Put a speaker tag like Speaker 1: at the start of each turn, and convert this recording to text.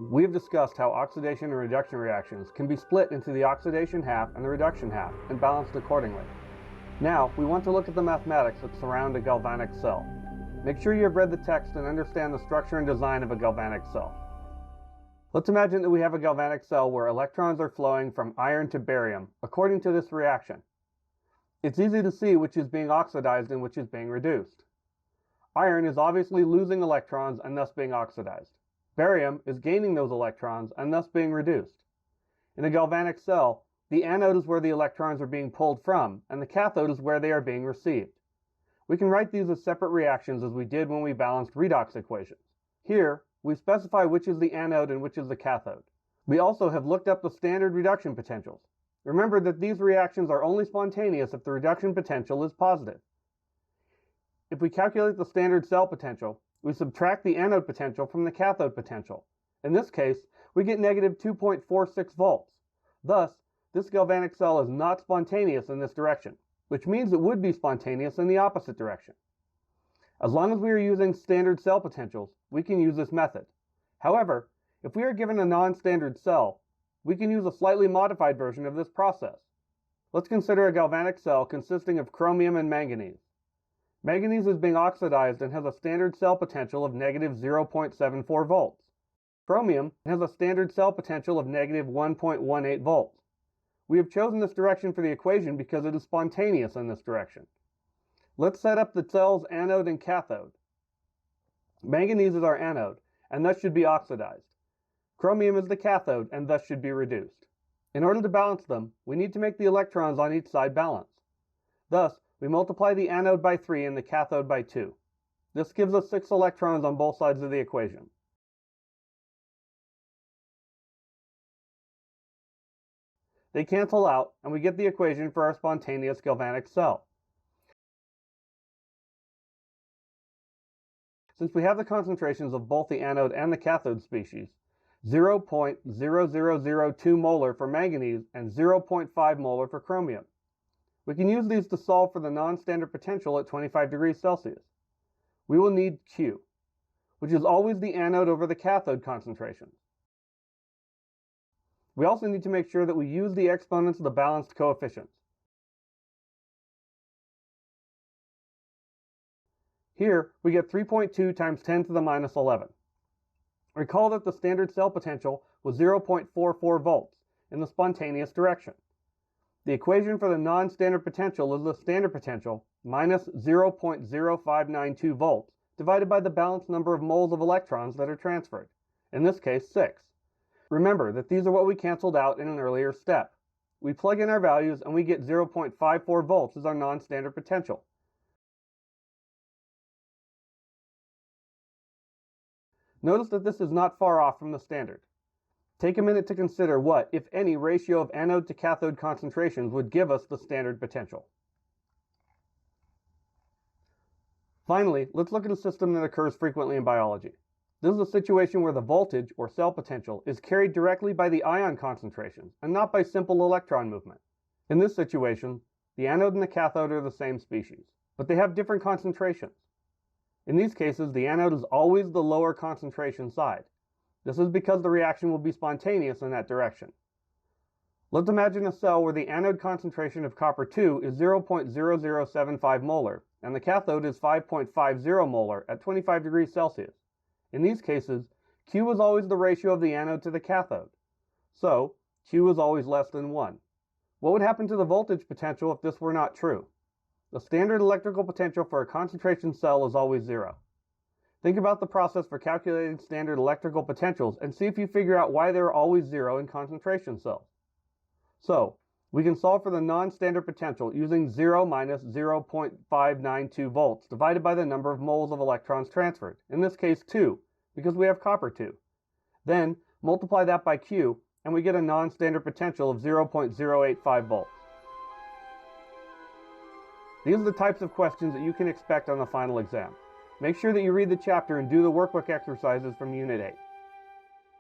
Speaker 1: We have discussed how oxidation and reduction reactions can be split into the oxidation half and the reduction half and balanced accordingly. Now, we want to look at the mathematics that surround a galvanic cell. Make sure you have read the text and understand the structure and design of a galvanic cell. Let's imagine that we have a galvanic cell where electrons are flowing from iron to barium according to this reaction. It's easy to see which is being oxidized and which is being reduced. Iron is obviously losing electrons and thus being oxidized. Barium is gaining those electrons and thus being reduced. In a galvanic cell, the anode is where the electrons are being pulled from, and the cathode is where they are being received. We can write these as separate reactions as we did when we balanced redox equations. Here, we specify which is the anode and which is the cathode. We also have looked up the standard reduction potentials. Remember that these reactions are only spontaneous if the reduction potential is positive. If we calculate the standard cell potential, we subtract the anode potential from the cathode potential. In this case, we get negative 2.46 volts. Thus, this galvanic cell is not spontaneous in this direction, which means it would be spontaneous in the opposite direction. As long as we are using standard cell potentials, we can use this method. However, if we are given a non-standard cell, we can use a slightly modified version of this process. Let's consider a galvanic cell consisting of chromium and manganese. Manganese is being oxidized and has a standard cell potential of negative 0.74 volts. Chromium has a standard cell potential of negative 1.18 volts. We have chosen this direction for the equation because it is spontaneous in this direction. Let's set up the cell's anode and cathode. Manganese is our anode, and thus should be oxidized. Chromium is the cathode, and thus should be reduced. In order to balance them, we need to make the electrons on each side balance. Thus, we multiply the anode by 3 and the cathode by 2. This gives us 6 electrons on both sides of the equation. They cancel out, and we get the equation for our spontaneous galvanic cell. Since we have the concentrations of both the anode and the cathode species, 0.0002 molar for manganese and 0.5 molar for chromium. We can use these to solve for the non-standard potential at 25 degrees Celsius. We will need Q, which is always the anode over the cathode concentration. We also need to make sure that we use the exponents of the balanced coefficients. Here, we get 3.2 times 10 to the minus 11. Recall that the standard cell potential was 0.44 volts in the spontaneous direction. The equation for the non-standard potential is the standard potential minus 0.0592 volts divided by the balanced number of moles of electrons that are transferred, in this case 6. Remember that these are what we canceled out in an earlier step. We plug in our values and we get 0.54 volts as our non-standard potential. Notice that this is not far off from the standard. Take a minute to consider what, if any, ratio of anode to cathode concentrations would give us the standard potential. Finally, let's look at a system that occurs frequently in biology. This is a situation where the voltage, or cell potential, is carried directly by the ion concentrations and not by simple electron movement. In this situation, the anode and the cathode are the same species, but they have different concentrations. In these cases, the anode is always the lower concentration side. This is because the reaction will be spontaneous in that direction. Let's imagine a cell where the anode concentration of copper-2 is 0.0075 molar and the cathode is 5.50 molar at 25 degrees Celsius. In these cases, Q is always the ratio of the anode to the cathode. So, Q is always less than 1. What would happen to the voltage potential if this were not true? The standard electrical potential for a concentration cell is always 0. Think about the process for calculating standard electrical potentials and see if you figure out why they are always 0 in concentration cells. So, we can solve for the non-standard potential using 0 minus 0.592 volts divided by the number of moles of electrons transferred, in this case 2, because we have copper-2. Then, multiply that by Q, and we get a non-standard potential of 0.085 volts. These are the types of questions that you can expect on the final exam. Make sure that you read the chapter and do the workbook exercises from Unit 8.